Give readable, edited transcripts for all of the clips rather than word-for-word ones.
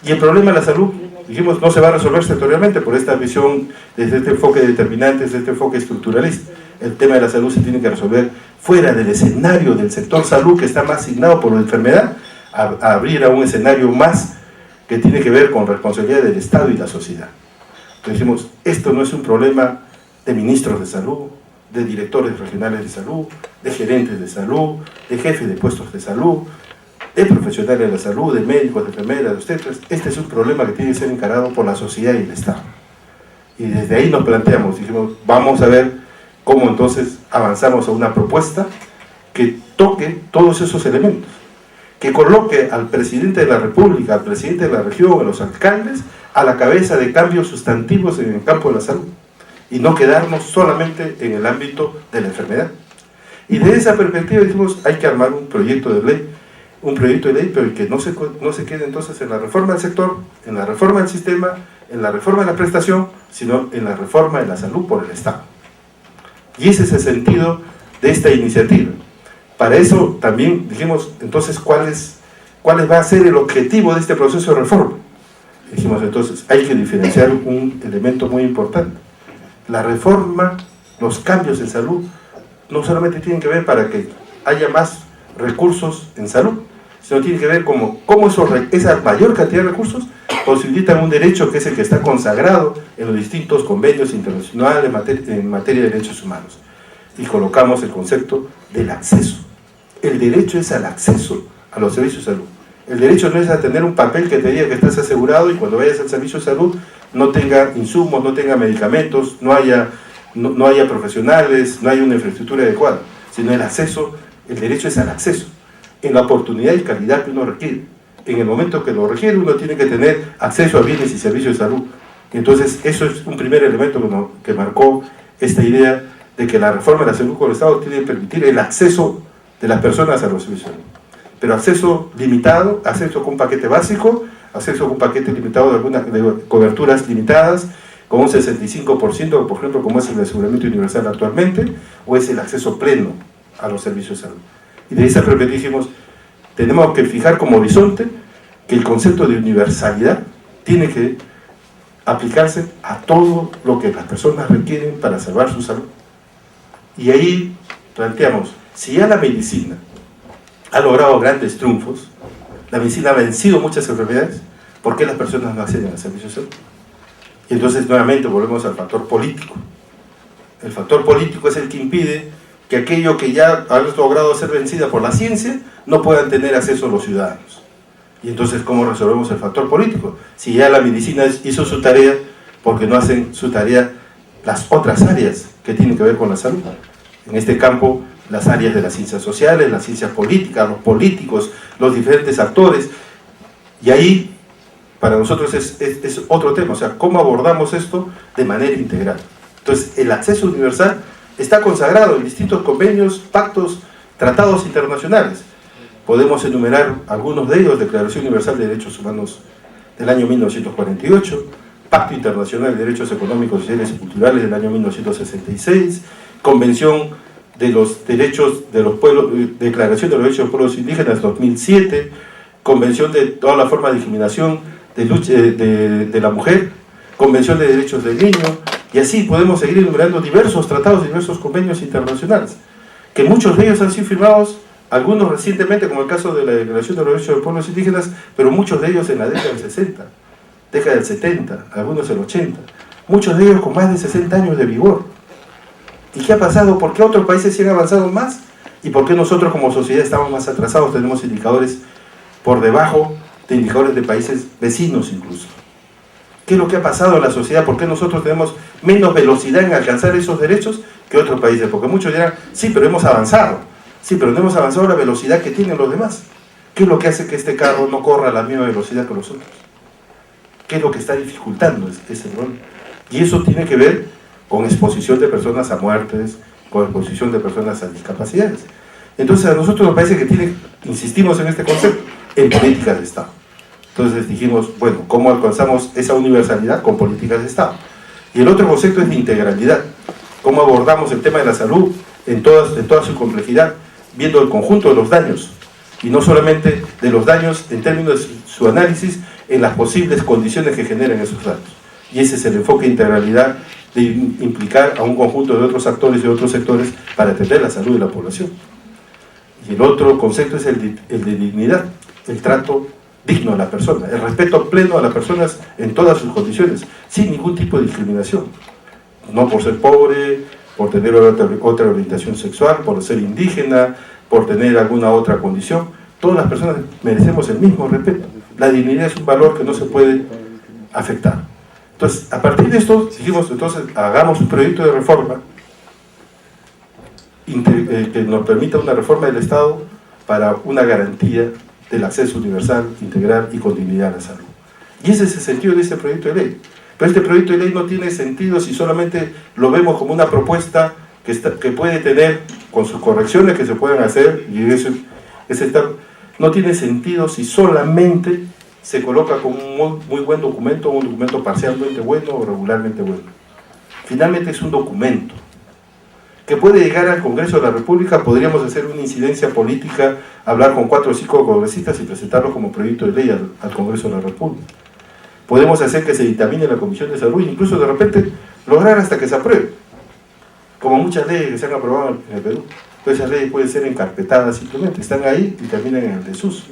Y el problema de la salud, dijimos, no se va a resolver sectorialmente por esta visión, desde este enfoque determinante, desde este enfoque estructuralista. El tema de la salud se tiene que resolver fuera del escenario del sector salud, que está más asignado por la enfermedad, a abrir a un escenario más que tiene que ver con responsabilidad del Estado y la sociedad. Entonces dijimos, esto no es un problema de ministros de salud, de directores regionales de salud, de gerentes de salud, de jefes de puestos de salud, de profesionales de la salud, de médicos, de enfermeras, de obstetras. Este es un problema que tiene que ser encarado por la sociedad y el Estado. Y desde ahí nos planteamos, dijimos, vamos a ver cómo entonces avanzamos a una propuesta que toque todos esos elementos, que coloque al presidente de la República, al presidente de la región, a los alcaldes, a la cabeza de cambios sustantivos en el campo de la salud, y no quedarnos solamente en el ámbito de la enfermedad. Y desde esa perspectiva dijimos, hay que armar un proyecto de ley, pero que no se quede entonces en la reforma del sector, en la reforma del sistema, en la reforma de la prestación, sino en la reforma de la salud por el Estado. Y ese es el sentido de esta iniciativa. Para eso también dijimos, entonces, ¿cuál va a ser el objetivo de este proceso de reforma? Dijimos, entonces, hay que diferenciar un elemento muy importante. La reforma, los cambios en salud, no solamente tienen que ver para que haya más recursos en salud, sino tiene que ver cómo esa mayor cantidad de recursos posibilitan un derecho que es el que está consagrado en los distintos convenios internacionales en materia de derechos humanos. Y colocamos el concepto del acceso. El derecho es al acceso a los servicios de salud. El derecho no es a tener un papel que te diga que estás asegurado y cuando vayas al servicio de salud no tenga insumos, no tenga medicamentos, no haya profesionales, no haya una infraestructura adecuada, sino el acceso. El derecho es al acceso, en la oportunidad y calidad que uno requiere. En el momento que lo requiere, uno tiene que tener acceso a bienes y servicios de salud. Entonces, eso es un primer elemento que marcó esta idea de que la reforma de la salud con el Estado tiene que permitir el acceso de las personas a los servicios de salud. Pero acceso limitado, acceso con un paquete básico, acceso con un paquete limitado de coberturas limitadas, con un 65%, por ejemplo, como es el aseguramiento universal actualmente, o es el acceso pleno a los servicios de salud. Y de esa perspectiva dijimos, tenemos que fijar como horizonte que el concepto de universalidad tiene que aplicarse a todo lo que las personas requieren para salvar su salud. Y ahí planteamos, si ya la medicina ha logrado grandes triunfos, la medicina ha vencido muchas enfermedades, ¿por qué las personas no acceden al servicio de salud? Y entonces nuevamente volvemos al factor político. El factor político es el que impide que aquello que ya ha logrado ser vencida por la ciencia no puedan tener acceso a los ciudadanos. Y entonces, ¿cómo resolvemos el factor político? Si ya la medicina hizo su tarea, ¿por qué no hacen su tarea las otras áreas que tienen que ver con la salud? En este campo, las áreas de las ciencias sociales, las ciencias políticas, los políticos, los diferentes actores. Y ahí, para nosotros es otro tema, o sea, ¿cómo abordamos esto de manera integral? Entonces, el acceso universal está consagrado en distintos convenios, pactos, tratados internacionales. Podemos enumerar algunos de ellos: Declaración Universal de Derechos Humanos del año 1948, Pacto Internacional de Derechos Económicos, Sociales y Culturales del año 1966, Convención de los Derechos de los Pueblos, Declaración de los Derechos de los Pueblos Indígenas 2007, Convención de toda la forma de discriminación de la mujer, Convención de Derechos del Niño, y así podemos seguir enumerando diversos tratados, diversos convenios internacionales, que muchos de ellos han sido firmados, algunos recientemente, como el caso de la Declaración de los Derechos de los Pueblos Indígenas, pero muchos de ellos en la década del 60, década del 70, algunos del 80, muchos de ellos con más de 60 años de vigor. ¿Y qué ha pasado? ¿Por qué otros países sí han avanzado más? ¿Y por qué nosotros como sociedad estamos más atrasados? Tenemos indicadores por debajo de indicadores de países vecinos incluso. ¿Qué es lo que ha pasado en la sociedad? ¿Por qué nosotros tenemos menos velocidad en alcanzar esos derechos que otros países? Porque muchos dirán, sí, pero hemos avanzado. Sí, pero no hemos avanzado a la velocidad que tienen los demás. ¿Qué es lo que hace que este carro no corra a la misma velocidad que los otros? ¿Qué es lo que está dificultando ese rol? Y eso tiene que ver con exposición de personas a muertes, con exposición de personas a discapacidades. Entonces a nosotros nos parece que insistimos en este concepto, en políticas de Estado. Entonces dijimos, bueno, ¿cómo alcanzamos esa universalidad? Con políticas de Estado. Y el otro concepto es de integralidad. ¿Cómo abordamos el tema de la salud en toda su complejidad, viendo el conjunto de los daños y no solamente de los daños en términos de su análisis en las posibles condiciones que generan esos daños. Y ese es el enfoque de integralidad, de implicar a un conjunto de otros actores y otros sectores para atender la salud de la población. Y el otro concepto es el de dignidad, el trato digno a la persona, el respeto pleno a las personas en todas sus condiciones, sin ningún tipo de discriminación. No por ser pobre, por tener otra orientación sexual, por ser indígena, por tener alguna otra condición. Todas las personas merecemos el mismo respeto. La dignidad es un valor que no se puede afectar. Entonces, a partir de esto, dijimos, entonces, hagamos un proyecto de reforma que nos permita una reforma del Estado para una garantía del acceso universal, integral y con dignidad a la salud. Y ese es el sentido de este proyecto de ley. Pero este proyecto de ley no tiene sentido si solamente lo vemos como una propuesta que puede tener, con sus correcciones que se pueden hacer, y no tiene sentido si solamente se coloca como un muy buen documento, un documento parcialmente bueno o regularmente bueno. Finalmente es un documento que puede llegar al Congreso de la República. Podríamos hacer una incidencia política, hablar con 4 o 5 congresistas y presentarlo como proyecto de ley al Congreso de la República. Podemos hacer que se dictamine en la Comisión de Salud e incluso de repente lograr hasta que se apruebe, como muchas leyes que se han aprobado en el Perú. Entonces esas leyes pueden ser encarpetadas simplemente, están ahí y terminan en el desuso.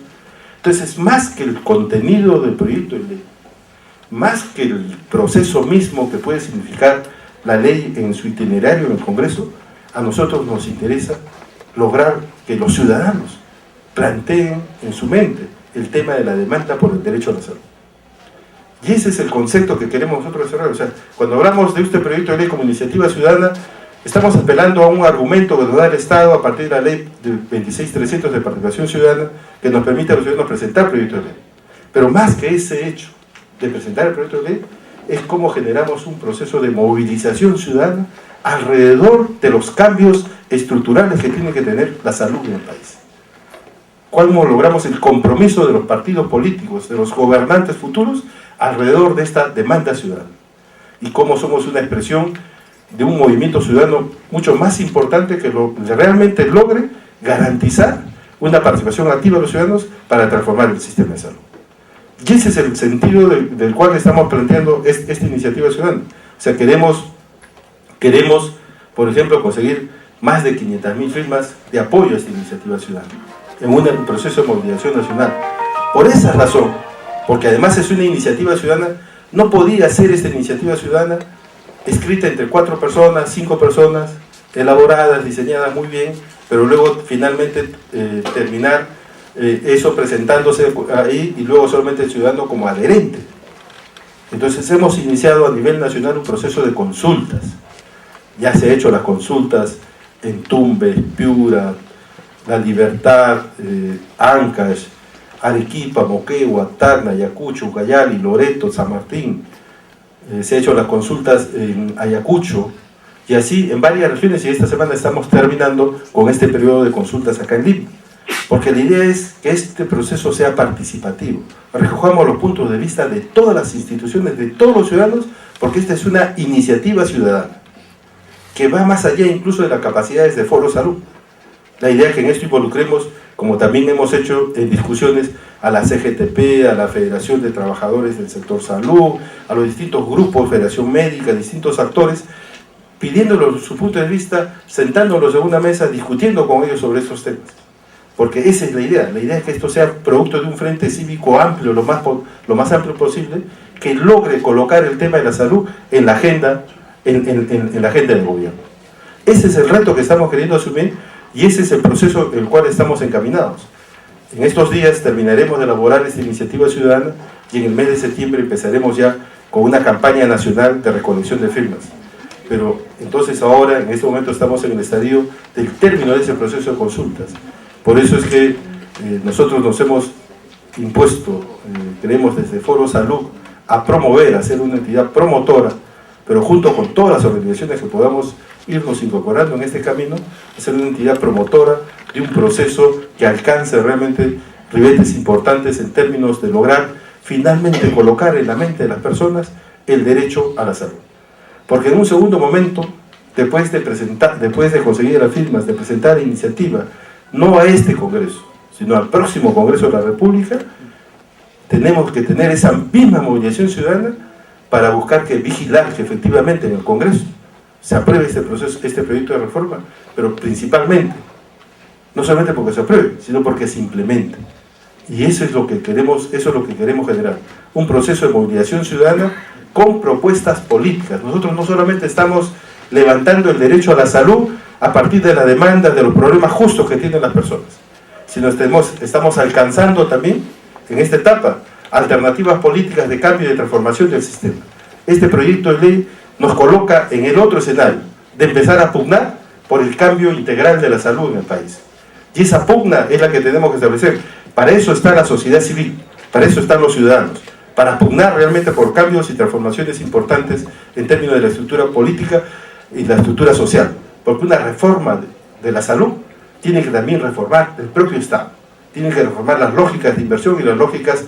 Entonces, más que el contenido del proyecto de ley, más que el proceso mismo que puede significar la ley en su itinerario en el Congreso, a nosotros nos interesa lograr que los ciudadanos planteen en su mente el tema de la demanda por el derecho a la salud. Y ese es el concepto que queremos nosotros cerrar. O sea, cuando hablamos de este proyecto de ley como iniciativa ciudadana, estamos apelando a un argumento que nos da el Estado a partir de la ley de 26.300 de participación ciudadana, que nos permite a los ciudadanos presentar proyectos de ley. Pero más que ese hecho de presentar el proyecto de ley, es cómo generamos un proceso de movilización ciudadana alrededor de los cambios estructurales que tiene que tener la salud en el país. ¿Cómo logramos el compromiso de los partidos políticos, de los gobernantes futuros, alrededor de esta demanda ciudadana? Y cómo somos una expresión de un movimiento ciudadano mucho más importante que realmente logre garantizar una participación activa de los ciudadanos para transformar el sistema de salud. Y ese es el sentido del cual estamos planteando esta iniciativa ciudadana. O sea, queremos, por ejemplo, conseguir más de 500.000 firmas de apoyo a esta iniciativa ciudadana en un proceso de movilización nacional. Por esa razón, porque además es una iniciativa ciudadana, no podía ser esta iniciativa ciudadana escrita entre 4 personas, 5 personas, elaboradas, diseñadas muy bien, pero luego finalmente terminar eso presentándose ahí y luego solamente el ciudadano como adherente. Entonces hemos iniciado a nivel nacional un proceso de consultas. Ya se han hecho las consultas en Tumbes, Piura, La Libertad, Ancash, Arequipa, Moquegua, Tacna, Ayacucho, Ucayali, Loreto, San Martín. Se han hecho las consultas en Ayacucho, y así en varias regiones, y esta semana estamos terminando con este periodo de consultas acá en Lima. Porque la idea es que este proceso sea participativo, recojamos los puntos de vista de todas las instituciones, de todos los ciudadanos, porque esta es una iniciativa ciudadana, que va más allá incluso de las capacidades de Foro Salud. La idea es que en esto involucremos, como también hemos hecho en discusiones, a la CGTP, a la Federación de Trabajadores del Sector Salud, a los distintos grupos, Federación Médica, distintos actores, pidiéndoles su punto de vista, sentándolos en una mesa, discutiendo con ellos sobre estos temas. Porque esa es la idea es que esto sea producto de un frente cívico amplio, lo más amplio posible, que logre colocar el tema de la salud en la agenda, en la agenda del gobierno. Ese es el reto que estamos queriendo asumir y ese es el proceso en el cual estamos encaminados. En estos días terminaremos de elaborar esta iniciativa ciudadana y en el mes de septiembre empezaremos ya con una campaña nacional de recolección de firmas. Pero entonces ahora, en este momento, estamos en el estadio del término de ese proceso de consultas. Por eso es que nosotros nos hemos impuesto, creemos desde Foro Salud, a promover, a ser una entidad promotora, pero junto con todas las organizaciones que podamos irnos incorporando en este camino, a ser una entidad promotora de un proceso que alcance realmente ribetes importantes en términos de lograr finalmente colocar en la mente de las personas el derecho a la salud. Porque en un segundo momento, después de conseguir las firmas, de presentar la iniciativa, no a este Congreso, sino al próximo Congreso de la República, tenemos que tener esa misma movilización ciudadana para buscar vigilar que efectivamente en el Congreso se apruebe este proyecto de reforma, pero principalmente, no solamente porque se apruebe, sino porque se implemente. Y eso es lo que queremos, generar, un proceso de movilización ciudadana con propuestas políticas. Nosotros no solamente estamos levantando el derecho a la salud a partir de la demanda, de los problemas justos que tienen las personas, sino estamos alcanzando también, en esta etapa, alternativas políticas de cambio y de transformación del sistema. Este proyecto de ley nos coloca en el otro escenario, de empezar a pugnar por el cambio integral de la salud en el país. Y esa pugna es la que tenemos que establecer. Para eso está la sociedad civil, para eso están los ciudadanos, para pugnar realmente por cambios y transformaciones importantes en términos de la estructura política y la estructura social. Porque una reforma de la salud tiene que también reformar el propio Estado, tiene que reformar las lógicas de inversión y las lógicas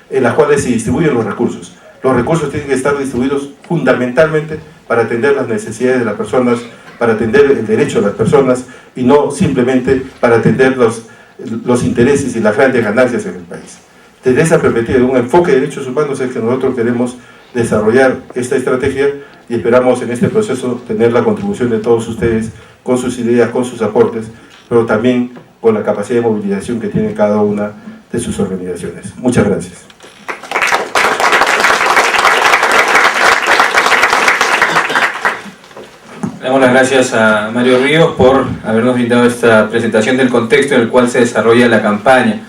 en las cuales se distribuyen los recursos. Los recursos tienen que estar distribuidos fundamentalmente para atender las necesidades de las personas, para atender el derecho de las personas y no simplemente para atender los intereses y las grandes ganancias en el país. Desde esa perspectiva, de un enfoque de derechos humanos, es que nosotros queremos desarrollar esta estrategia y esperamos en este proceso tener la contribución de todos ustedes con sus ideas, con sus aportes, pero también con la capacidad de movilización que tiene cada una de sus organizaciones. Muchas gracias. Le damos las gracias a Mario Ríos por habernos brindado esta presentación del contexto en el cual se desarrolla la campaña.